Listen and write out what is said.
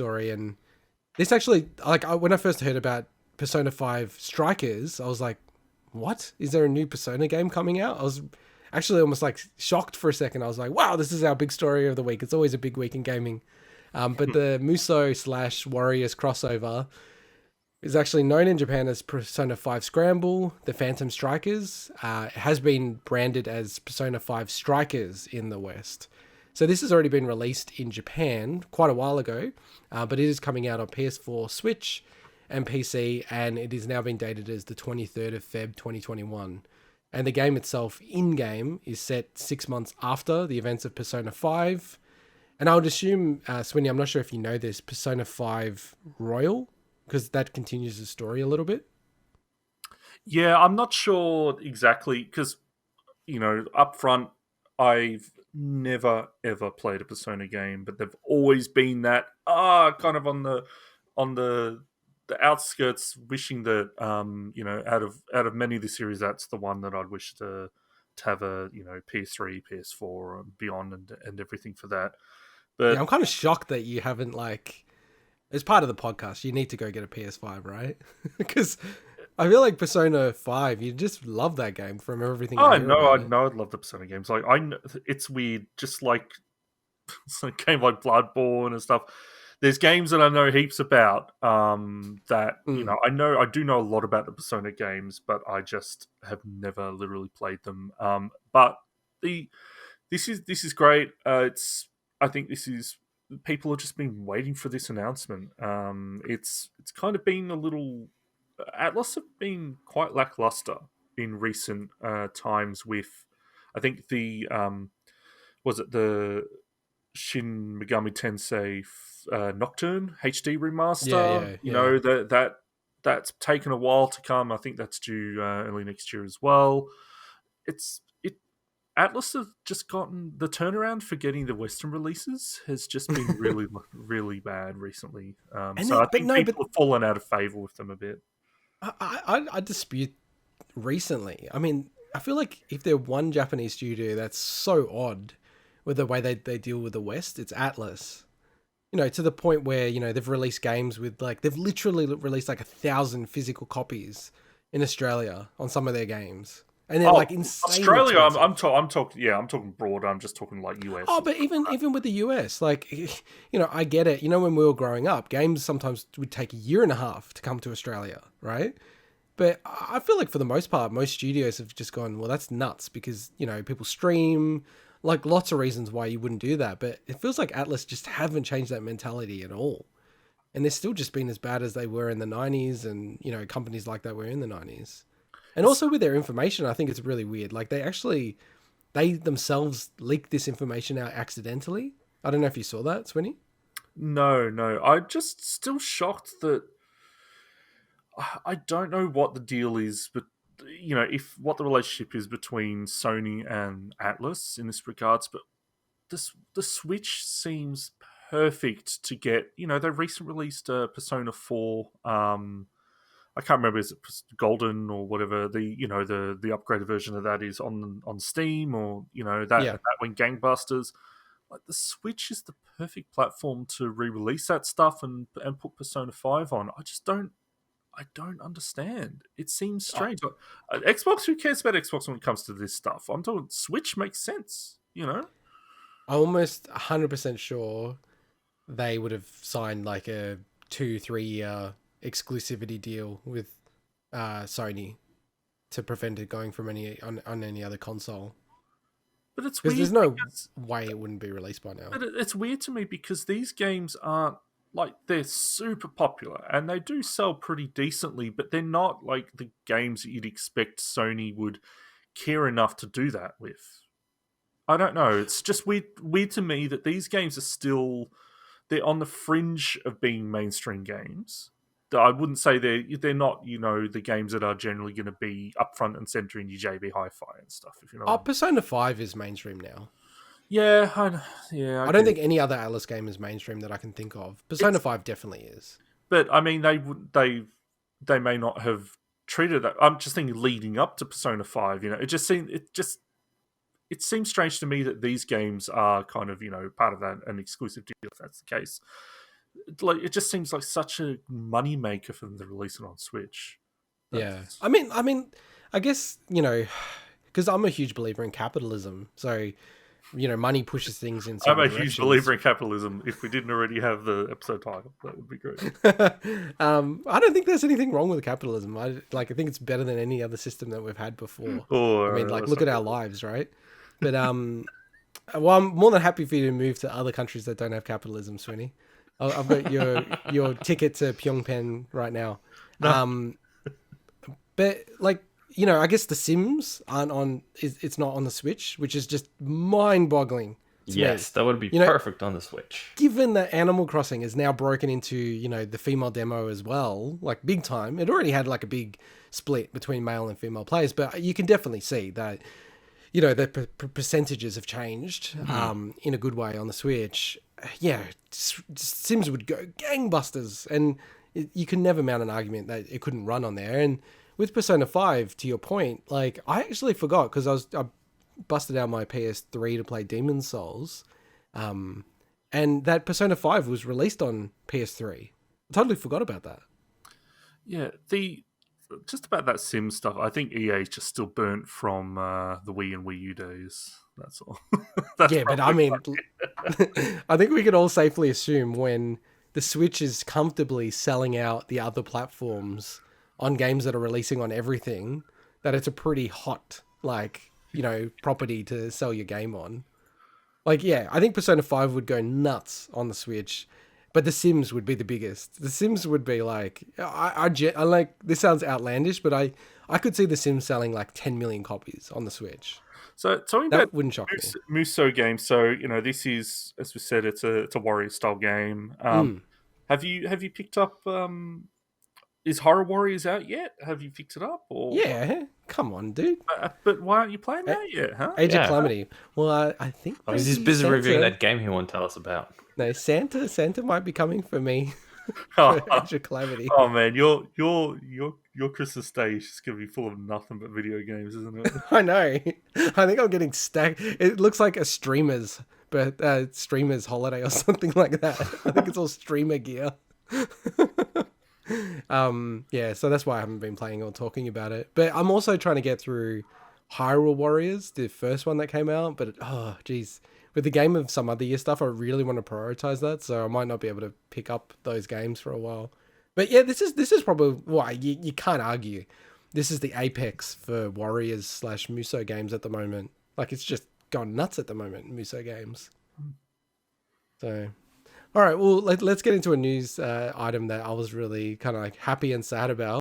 backstory, and this actually, like, when I first heard about Persona 5 Strikers, I was like, what? Is there a new Persona game coming out? I was actually almost like shocked for a second. I was like, wow, this is our big story of the week. It's always a big week in gaming. But the Musou slash Warriors crossover is actually known in Japan as Persona 5 Scramble, the Phantom Strikers. It has been branded as Persona 5 Strikers in the West. So this has already been released in Japan quite a while ago, but it is coming out on PS4, Switch, and PC, and it is now being dated as the 23rd of Feb 2021. And the game itself, in-game, is set 6 months after the events of Persona 5. And I would assume, Swinny, I'm not sure if you know this, Persona 5 Royal, because that continues the story a little bit. Yeah, I'm not sure exactly, because, up front, I've never, ever played a Persona game, but they've always been that, kind of on the outskirts, wishing that, out of many of the series, that's the one that I'd wish to have a, PS3, PS4, and beyond, and everything for that. Yeah, But I'm kind of shocked that you haven't, like, as part of the podcast, you need to go get a PS5, right? Because I feel like Persona 5, you just love that game from everything I hear no, about I it. know I'd love the Persona games. Like, it's weird, just like a game like Bloodborne and stuff. There's games that I know heaps about. That Mm. I do know a lot about the Persona games, but I just have never literally played them. But the this is great. I think this is people have just been waiting for this announcement. It's kind of been a little. Atlas have been quite lackluster in recent times. With I think the was it the Shin Megami Tensei Nocturne HD Yeah, remaster. yeah, yeah. That's taken a while to come. I think that's due early next year as well. It Atlas have just gotten the turnaround for getting the Western releases has just been really really bad recently. And So then, I but think no, but people have fallen out of favor with them a bit. I dispute recently. I mean, I feel like if they're one Japanese studio that's so odd with the way they deal with the West, it's Atlas. To the point where, they've released games with, like, they've literally released like 1,000 physical copies in Australia on some of their games. And they're Oh, like insanely Australia, expensive. I'm talking. Yeah, I'm talking broad. I'm just talking like US Oh, and but stuff like even with the US, like, I get it. When we were growing up, games sometimes would take a year and a half to come to Australia, right? But I feel like for the most part, most studios have just gone, well, that's nuts because, people stream, like lots of reasons why you wouldn't do that. But it feels like Atlas just haven't changed that mentality at all. And they're still just been as bad as they were in the 90s and, companies like that were in the 90s. And that. also with their information, I think it's really weird. Like they themselves leaked this information out accidentally. I don't know if you saw that, Swinny. No, no. I'm just still shocked that I don't know what the deal is, but if what the relationship is between Sony and Atlas in this regards, but the Switch seems perfect to get. They recently released Persona 4. I can't remember, is it Golden or whatever, the upgraded version of that is on Steam, or Yeah. that went gangbusters. Like, the Switch is the perfect platform to re-release that stuff and put Persona 5 on. I don't understand. It seems I strange. Xbox, who cares about Xbox when it comes to this stuff? I'm talking Switch makes sense. I'm almost 100% sure they would have signed like a 2-3 year exclusivity deal with Sony to prevent it going from on any other console. But it's Because weird there's no because way it wouldn't be released by now. it's weird to me because these games aren't like, they're super popular and they do sell pretty decently, but they're not like the games that you'd expect Sony would care enough to do that with. I don't know. It's just weird to me that these games are still, they're on the fringe of being mainstream games. I wouldn't say they're not, the games that are generally going to be up front and center in your JB Hi-Fi and stuff. If you know what Oh, I mean. Persona 5 is mainstream now. Yeah, yeah, I don't okay. think any other Atlas game is mainstream that I can think of. Persona It's 5 definitely is. But I mean, they may not have treated that. I'm just thinking leading up to Persona 5. It seems strange to me that these games are kind of part of that an exclusive deal. If that's the case, like it just seems like such a money maker for them to release it on Switch. Yeah. That's I guess, because I'm a huge believer in capitalism. So, money pushes things in I'm certain a huge directions. believer in capitalism. If we didn't already have the episode title, that would be great. I don't think there's anything wrong with capitalism. I think it's better than any other system that we've had before. I mean, Or like, let's look not at our go lives, right? But well, I'm more than happy for you to move to other countries that don't have capitalism, Swinny. I've got your ticket to Phnom right now. there. No, But like, I guess The Sims aren't on. It's not on the Switch, which is just mind-boggling to me. Yes, that would be You know, perfect on the Switch. given that Animal Crossing is now broken into, the female demo as well, like big time. It already had like a big split between male and female players, but you can definitely see that, the percentages have changed in a good way on the Switch. Yeah, Sims would go gangbusters, and you can never mount an argument that it couldn't run on there. And with Persona 5, to your point, like I actually forgot because I busted out my PS3 to play Demon's Souls, and that Persona 5 was released on PS3. I totally forgot about that. yeah, the just about that Sim stuff. I think EA is just still burnt from the Wii and Wii U days. That's all. That's Yeah, but I probably mean, I think we could all safely assume when the Switch is comfortably selling out the other platforms on games that are releasing on everything, that it's a pretty hot, like, property to sell your game on. Like, yeah, I think Persona 5 would go nuts on the Switch, but The Sims would be the biggest. The Sims would be like, I like, this sounds outlandish, but I could see The Sims selling like 10 million copies on the Switch. so. Talking about That wouldn't shock me. Musou games. So this is, as we said, it's a warrior style game. Have you picked up? Is Horror Warriors out yet? Have you picked it up? Or Yeah, come on, dude. but why aren't you playing that yet? Huh? Age of Yeah. Calamity. Well, I think Oh, he's maybe busy Santa, reviewing that game he won't tell us about. No, Santa might be coming for me Oh, for Age of Calamity. oh, man, your Christmas day is just gonna be full of nothing but video games, isn't it? I know. I think I'm getting stacked. It looks like a streamer's holiday or something like that. I think it's all streamer gear. Yeah, so that's why I haven't been playing or talking about it. But I'm also trying to get through Hyrule Warriors, the first one that came out. But oh, geez, with the Game of some other year stuff, I really want to prioritize that. So I might not be able to pick up those games for a while. But yeah, this is probably why you can't argue. This is the apex for Warriors / Musou games at the moment. Like it's just gone nuts at the moment, Musou games. So. All right, well, let's get into a news item that I was really kind of like happy and sad about.